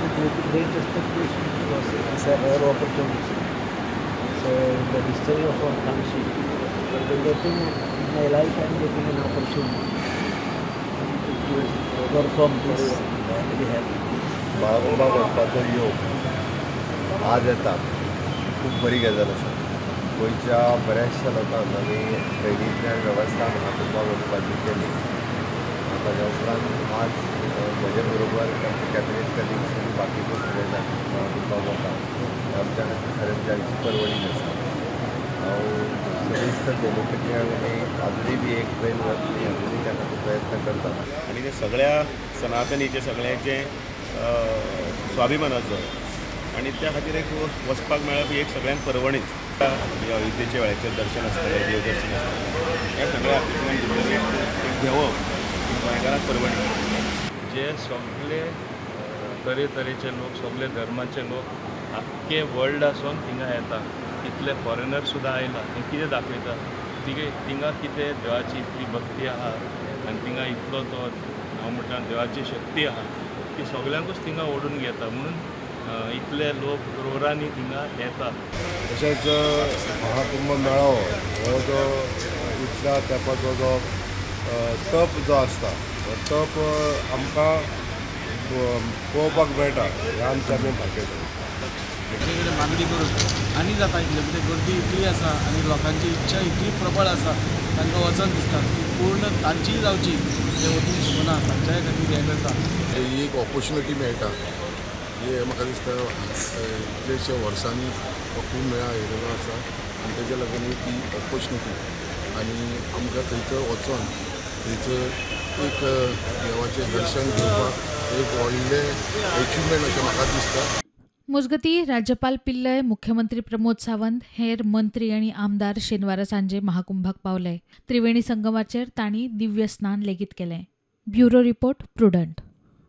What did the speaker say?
the great expectations was as a rare opportunity. So in the history of our country, getting in my life, I'm getting an opportunity to perform this. I'm very happy. महाकुंभा वचपाचो योग आज येता खूब बरी गजाल आसा. गोंयच्या बऱ्याचशा लोकांक आमी पयलींतल्यान वेवस्था महाकुंभा वचपाची केली. ताज्या उपरांत आज म्हजे बरोबर कॅबिनेट कलिग्स आनी बाकीचे सगळे जाण महाकुंभा वता. आमच्या खातीर खरेंच जायची परवडीच आसा. हांव सदींच डेमोक्रेटिक आनी आजुनूय बी एक ट्रेन वतली आजुनूय त्या खातीर प्रयत्न करता. आनी ते सगळ्या सनातनीचे सगळ्यांचे स्वाभिमानाचो आनी त्या खातीर एक वचपाक मेळप ही एक सगळ्यांक परवणीच. अयोध्येच्या वेळाचेर दर्शन आसतलें, देवदर्शन आसतलें, ह्या सगळ्या हातूंतल्यान एक घेवप ही गोंयकारांक परवणी. जे सगळे तरेतरेचे लोक, सगळे धर्माचे लोक आख्खे वर्ल्ड आसून थिंगा येता. इतले फॉरेनर सुद्दां आयला. हें कितें दाखयता? थिंगा कितें देवाची इतली भक्ती आहा आनी थिंगा इतलो तो हांव म्हणटा देवाची शक्ती आहा की सगळ्यांकूच थिंगा ओडून घेता. म्हणून इतले लोक क्रोरांनी थिंगा येता. तशेंच महाकुंभ मेळावो हो जो इतल्या तेंपाचो जो तप जो आसता हो तप आमकां पळोवपाक मेळटा. हें आमच्या आमी दाखयता. वेगळे कडेन मागणी करून आनी जाता इतले म्हणजे गर्दी इतली आसा आनी लोकांची इच्छा इतली प्रबळ आसा तांकां वचन दिसता की पूर्ण तांचीय जावची ते वचूंक शकना. तांच्याय खातीर हें करता. ही एक ऑपॉर्च्युनिटी मेळटा. हे म्हाका दिसता कितलेशे वर्सांनी हो खूब मेळा येयलेलो आसा आनी तेज्या लागून ती ऑपॉर्च्युनिटी आनी आमकां थंयसर वचोन थंयसर एक देवाचें दर्शन घेवपाक एक व्हडलें अचिवमेंट अशें म्हाका दिसता. मुजगती राज्यपाल पिल्लय, मुख्यमंत्री प्रमोद सावंत, हेर मंत्री आणि आमदार शेनवारा सांजे महाकुंभाक पावले. त्रिवेणी संगमाचेर तांणी दिव्य स्नान लेगीत केलें. Bureau report, prudent.